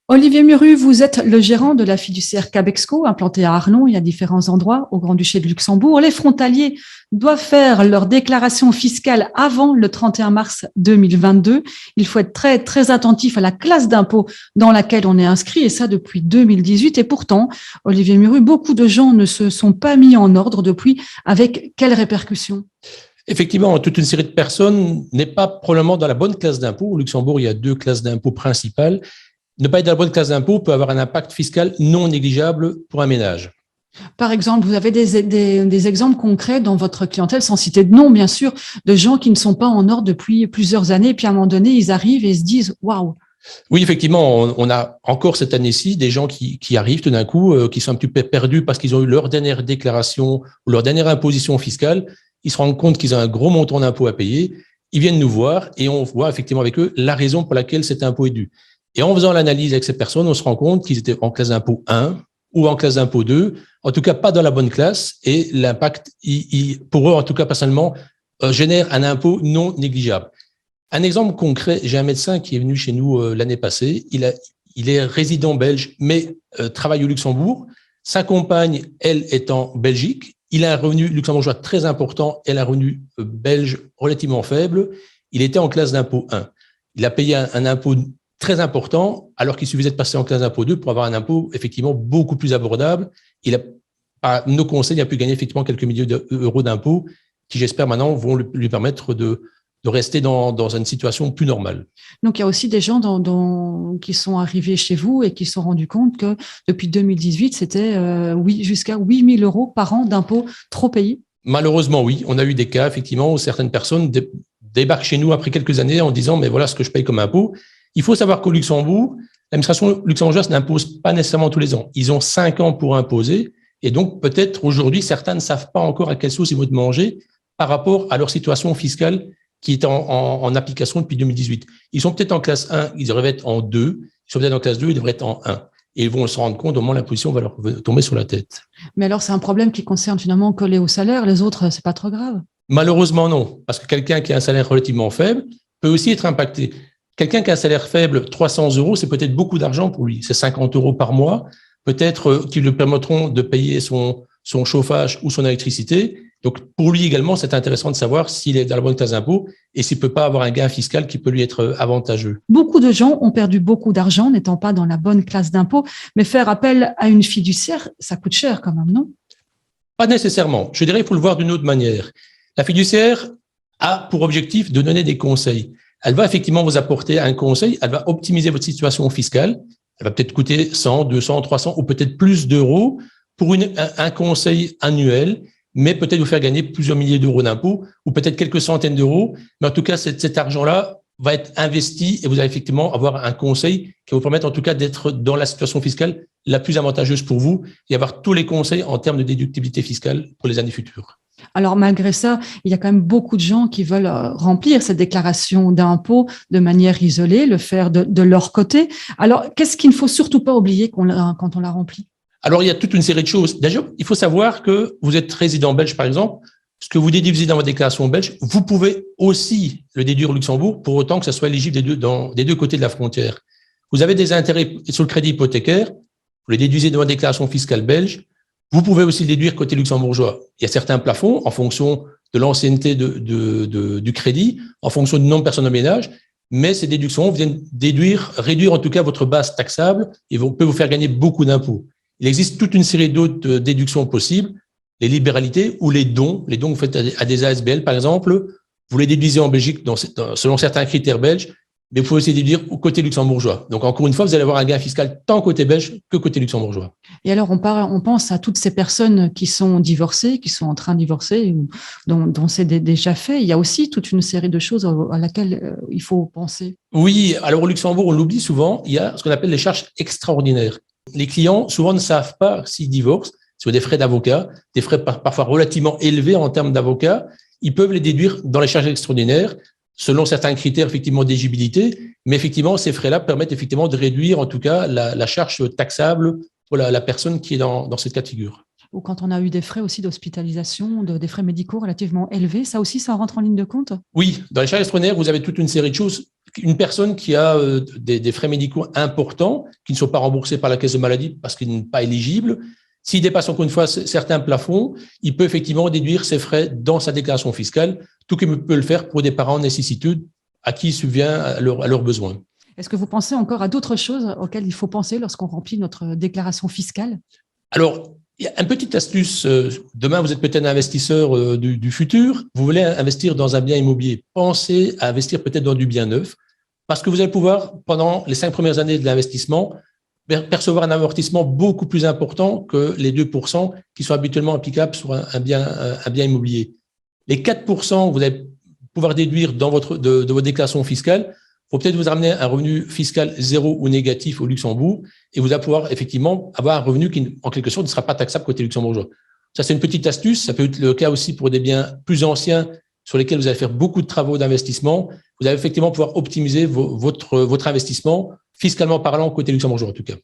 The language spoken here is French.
Olivier Muru, vous êtes le gérant de la fiduciaire Cabexco, implantée à Arlon. Il y a différents endroits au Grand-Duché de Luxembourg. Les frontaliers doivent faire leur déclaration fiscale avant le 31 mars 2022. Il faut être très, très attentif à la classe d'impôt dans laquelle on est inscrit, et ça depuis 2018. Et pourtant, Olivier Muru, beaucoup de gens ne se sont pas mis en ordre depuis. Avec quelles répercussions? Effectivement, toute une série de personnes n'est pas probablement dans la bonne classe d'impôt. Au Luxembourg, il y a deux classes d'impôt principales. Ne pas être dans la bonne classe d'impôt peut avoir un impact fiscal non négligeable pour un ménage. Par exemple, vous avez des exemples concrets dans votre clientèle, sans citer de nom, bien sûr, de gens qui ne sont pas en ordre depuis plusieurs années, et puis à un moment donné, ils arrivent et se disent « waouh ». Oui, effectivement, on a encore cette année-ci des gens qui arrivent tout d'un coup, qui sont un petit peu perdus parce qu'ils ont eu leur dernière déclaration ou leur dernière imposition fiscale. Ils se rendent compte qu'ils ont un gros montant d'impôt à payer. Ils viennent nous voir et on voit effectivement avec eux la raison pour laquelle cet impôt est dû. Et en faisant l'analyse avec ces personnes, on se rend compte qu'ils étaient en classe d'impôt 1 ou en classe d'impôt 2, en tout cas pas dans la bonne classe, et l'impact, pour eux, en tout cas personnellement, génère un impôt non négligeable. Un exemple concret, j'ai un médecin qui est venu chez nous l'année passée, il est résident belge, mais travaille au Luxembourg. Sa compagne, elle, est en Belgique. Il a un revenu luxembourgeois très important, elle a un revenu belge relativement faible. Il était en classe d'impôt 1. Il a payé un impôt très important, alors qu'il suffisait de passer en classe d'impôt 2 pour avoir un impôt effectivement beaucoup plus abordable. Par nos conseils, il a pu gagner effectivement quelques milliers d'euros d'impôts qui, j'espère maintenant, vont lui permettre de rester dans une situation plus normale. Donc, il y a aussi des gens qui sont arrivés chez vous et qui se sont rendus compte que depuis 2018, c'était jusqu'à 8 000 euros par an d'impôts trop payés. Malheureusement, oui. On a eu des cas, effectivement, où certaines personnes débarquent chez nous après quelques années en disant « mais voilà ce que je paye comme impôt ». Il faut savoir qu'au Luxembourg, l'administration luxembourgeoise n'impose pas nécessairement tous les ans. Ils ont 5 ans pour imposer. Et donc, peut-être aujourd'hui, certains ne savent pas encore à quelle sauce ils vont être mangés par rapport à leur situation fiscale qui est en application depuis 2018. Ils sont peut-être en classe 1, ils devraient être en 2. Ils sont peut-être en classe 2, ils devraient être en 1. Et ils vont se rendre compte au moment où l'imposition va leur tomber sur la tête. Mais alors, c'est un problème qui concerne finalement que les hauts salaires. Les autres, c'est pas trop grave. Malheureusement, non. Parce que quelqu'un qui a un salaire relativement faible peut aussi être impacté. Quelqu'un qui a un salaire faible, 300 euros, c'est peut-être beaucoup d'argent pour lui. C'est 50 euros par mois, peut-être qui lui permettront de payer son chauffage ou son électricité. Donc, pour lui également, c'est intéressant de savoir s'il est dans la bonne classe d'impôt et s'il ne peut pas avoir un gain fiscal qui peut lui être avantageux. Beaucoup de gens ont perdu beaucoup d'argent n'étant pas dans la bonne classe d'impôt, mais faire appel à une fiduciaire, ça coûte cher quand même, non? Pas nécessairement. Je dirais qu'il faut le voir d'une autre manière. La fiduciaire a pour objectif de donner des conseils. Elle va effectivement vous apporter un conseil, elle va optimiser votre situation fiscale, elle va peut-être coûter 100, 200, 300 ou peut-être plus d'euros pour un conseil annuel, mais peut-être vous faire gagner plusieurs milliers d'euros d'impôts ou peut-être quelques centaines d'euros. Mais en tout cas, cet argent-là va être investi et vous allez effectivement avoir un conseil qui va vous permettre en tout cas d'être dans la situation fiscale la plus avantageuse pour vous et avoir tous les conseils en termes de déductibilité fiscale pour les années futures. Alors, malgré ça, il y a quand même beaucoup de gens qui veulent remplir cette déclaration d'impôt de manière isolée, le faire de leur côté. Alors, qu'est-ce qu'il ne faut surtout pas oublier quand on la remplit? Alors, il y a toute une série de choses. Déjà, il faut savoir que vous êtes résident belge, par exemple. Ce que vous déduisez dans votre déclaration belge, vous pouvez aussi le déduire au Luxembourg pour autant que ça soit éligible des deux côtés de la frontière. Vous avez des intérêts sur le crédit hypothécaire, vous les déduisez dans votre déclaration fiscale belge. Vous pouvez aussi le déduire côté luxembourgeois. Il y a certains plafonds en fonction de l'ancienneté du crédit, en fonction du nombre de personnes au ménage, mais ces déductions viennent réduire en tout cas votre base taxable et peuvent vous faire gagner beaucoup d'impôts. Il existe toute une série d'autres déductions possibles, les libéralités ou les dons. Les dons que vous faites à des ASBL, par exemple, vous les déduisez en Belgique selon certains critères belges, mais vous pouvez aussi déduire au côté luxembourgeois. Donc, encore une fois, vous allez avoir un gain fiscal tant côté belge que côté luxembourgeois. Et alors, on pense à toutes ces personnes qui sont divorcées, qui sont en train de divorcer, dont c'est déjà fait. Il y a aussi toute une série de choses à laquelle il faut penser. Oui, alors au Luxembourg, on l'oublie souvent, il y a ce qu'on appelle les charges extraordinaires. Les clients, souvent, ne savent pas s'ils divorcent, sur des frais d'avocat, des frais parfois relativement élevés en termes d'avocat. Ils peuvent les déduire dans les charges extraordinaires, selon certains critères effectivement d'éligibilité, mais effectivement ces frais-là permettent effectivement de réduire en tout cas la charge taxable pour la personne qui est dans cette cas de figure. Ou quand on a eu des frais aussi d'hospitalisation, des frais médicaux relativement élevés, ça aussi, ça rentre en ligne de compte? Oui, dans les charges extraordinaires, vous avez toute une série de choses. une personne qui a des frais médicaux importants, qui ne sont pas remboursés par la caisse de maladie parce qu'il n'est pas éligible, s'il dépasse encore une fois certains plafonds, il peut effectivement déduire ses frais dans sa déclaration fiscale, tout comme il peut le faire pour des parents nécessiteux à qui il subvient à leurs besoins. Est-ce que vous pensez encore à d'autres choses auxquelles il faut penser lorsqu'on remplit notre déclaration fiscale? Alors, il y a une petite astuce. Demain, vous êtes peut-être un investisseur du futur. Vous voulez investir dans un bien immobilier. Pensez à investir peut-être dans du bien neuf parce que vous allez pouvoir, pendant les 5 premières années de l'investissement, percevoir un amortissement beaucoup plus important que les 2% qui sont habituellement applicables sur un bien immobilier. Les 4% que vous allez pouvoir déduire de votre déclaration fiscale, faut peut-être vous ramener un revenu fiscal zéro ou négatif au Luxembourg et vous allez pouvoir effectivement avoir un revenu qui, en quelque sorte, ne sera pas taxable côté luxembourgeois. Ça, c'est une petite astuce. Ça peut être le cas aussi pour des biens plus anciens sur lesquels vous allez faire beaucoup de travaux d'investissement. Vous allez effectivement pouvoir optimiser votre investissement, fiscalement parlant, côté luxembourgeois en tout cas.